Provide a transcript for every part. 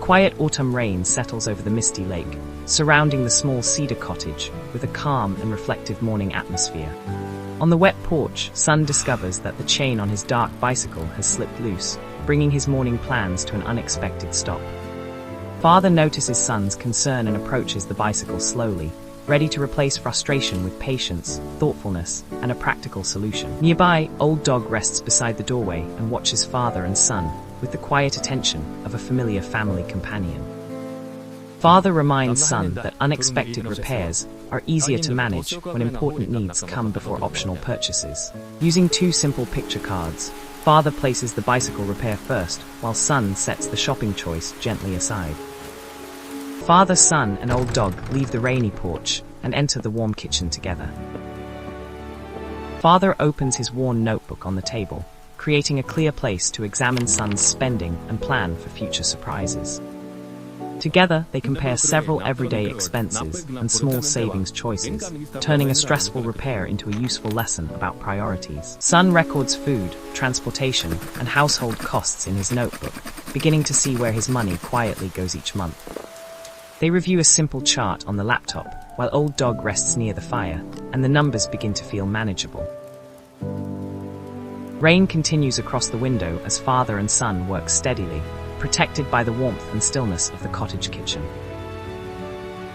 quiet autumn rain settles over the misty lake, surrounding the small cedar cottage with a calm and reflective morning atmosphere. On the wet porch, Son discovers that the chain on his dark bicycle has slipped loose, bringing his morning plans to an unexpected stop. Father notices Son's concern and approaches the bicycle slowly, ready to replace frustration with patience, thoughtfulness, and a practical solution. Nearby, Old Dog rests beside the doorway and watches father and son with the quiet attention of a familiar family companion. Father reminds Son that unexpected repairs are easier to manage when important needs come before optional purchases. Using 2 simple picture cards, Father places the bicycle repair first, while Son sets the shopping choice gently aside. Father, Son, and Old Dog leave the rainy porch and enter the warm kitchen together. Father opens his worn notebook on the table, creating a clear place to examine Son's spending and plan for future surprises. Together, they compare several everyday expenses and small savings choices, turning a stressful repair into a useful lesson about priorities. Son records food, transportation, and household costs in his notebook, beginning to see where his money quietly goes each month. They review a simple chart on the laptop, while Old Dog rests near the fire, and the numbers begin to feel manageable. Rain continues across the window as father and son work steadily, protected by the warmth and stillness of the cottage kitchen.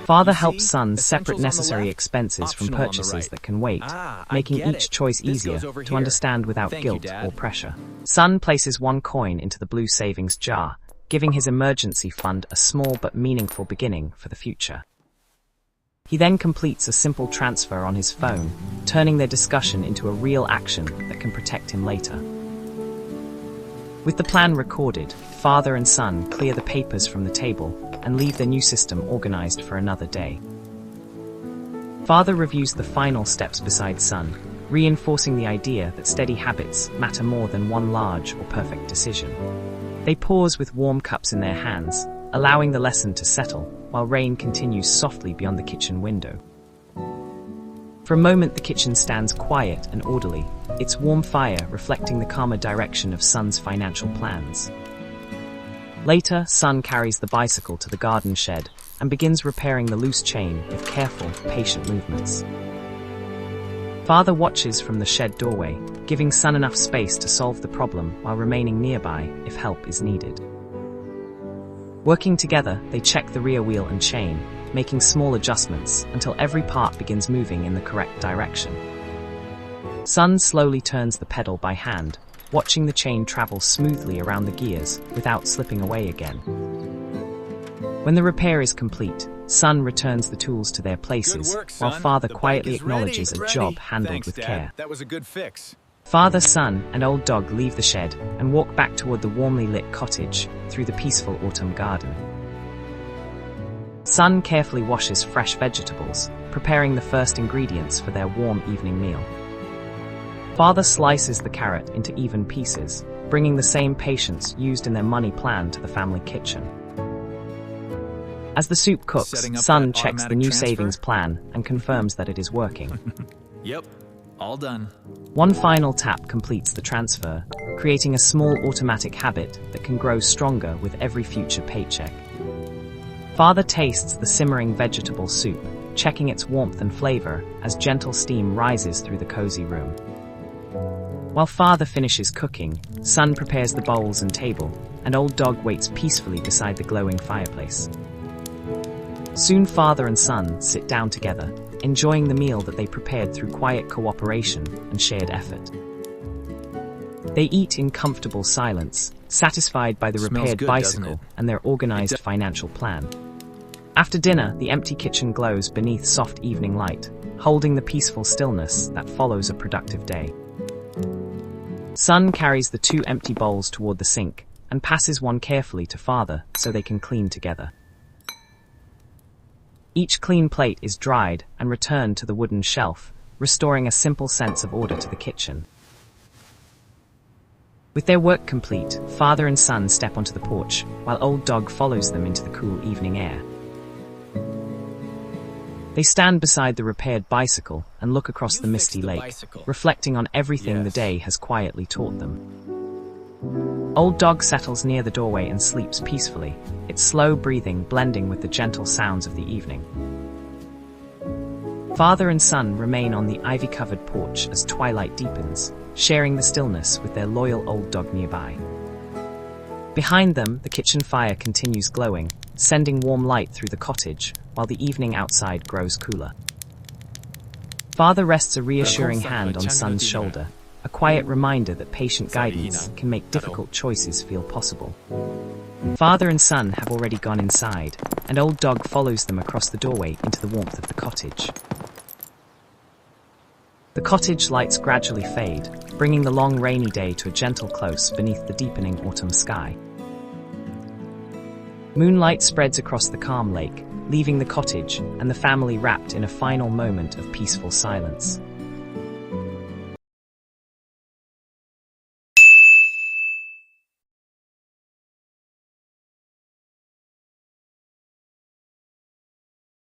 Father helps Son separate necessary expenses from purchases that can wait, making each choice easier to understand without guilt or pressure. Son places 1 coin into the blue savings jar, giving his emergency fund a small but meaningful beginning for the future. He then completes a simple transfer on his phone, turning their discussion into a real action that can protect him later. With the plan recorded, father and son clear the papers from the table and leave their new system organized for another day. Father reviews the final steps beside son, reinforcing the idea that steady habits matter more than one large or perfect decision. They pause with warm cups in their hands, allowing the lesson to settle, while rain continues softly beyond the kitchen window. For a moment, the kitchen stands quiet and orderly, its warm fire reflecting the calmer direction of Son's financial plans. Later, Son carries the bicycle to the garden shed and begins repairing the loose chain with careful, patient movements. Father watches from the shed doorway, giving Son enough space to solve the problem while remaining nearby if help is needed. Working together, they check the rear wheel and chain, making small adjustments until every part begins moving in the correct direction. Son slowly turns the pedal by hand, watching the chain travel smoothly around the gears without slipping away again. When the repair is complete, Son returns the tools to their places, while Father quietly acknowledges a job handled with care. That was a good fix. Father, Son, and Old Dog leave the shed and walk back toward the warmly lit cottage through the peaceful autumn garden. Son carefully washes fresh vegetables, preparing the first ingredients for their warm evening meal. Father slices the carrot into even pieces, bringing the same patience used in their money plan to the family kitchen. As the soup cooks, Son checks the new savings plan and confirms that it is working. Yep, all done. One final tap completes the transfer, creating a small automatic habit that can grow stronger with every future paycheck. Father tastes the simmering vegetable soup, checking its warmth and flavor as gentle steam rises through the cozy room. While Father finishes cooking, Son prepares the bowls and table, and Old Dog waits peacefully beside the glowing fireplace. Soon Father and Son sit down together, enjoying the meal that they prepared through quiet cooperation and shared effort. They eat in comfortable silence, satisfied by the repaired bicycle and their organized financial plan. After dinner, the empty kitchen glows beneath soft evening light, holding the peaceful stillness that follows a productive day. Son carries the 2 empty bowls toward the sink and passes one carefully to Father so they can clean together. Each clean plate is dried and returned to the wooden shelf, restoring a simple sense of order to the kitchen. With their work complete, Father and Son step onto the porch, while Old Dog follows them into the cool evening air. They stand beside the repaired bicycle and look across the misty lake, reflecting on everything the day has quietly taught them. Old Dog settles near the doorway and sleeps peacefully, its slow breathing blending with the gentle sounds of the evening. Father and son remain on the ivy-covered porch as twilight deepens, sharing the stillness with their loyal old dog nearby. Behind them, the kitchen fire continues glowing, sending warm light through the cottage, while the evening outside grows cooler. Father rests a reassuring hand on son's shoulder, a quiet reminder that patient guidance can make difficult choices feel possible. Father and son have already gone inside, and Old Dog follows them across the doorway into the warmth of the cottage. The cottage lights gradually fade, bringing the long rainy day to a gentle close beneath the deepening autumn sky. Moonlight spreads across the calm lake, leaving the cottage and the family wrapped in a final moment of peaceful silence.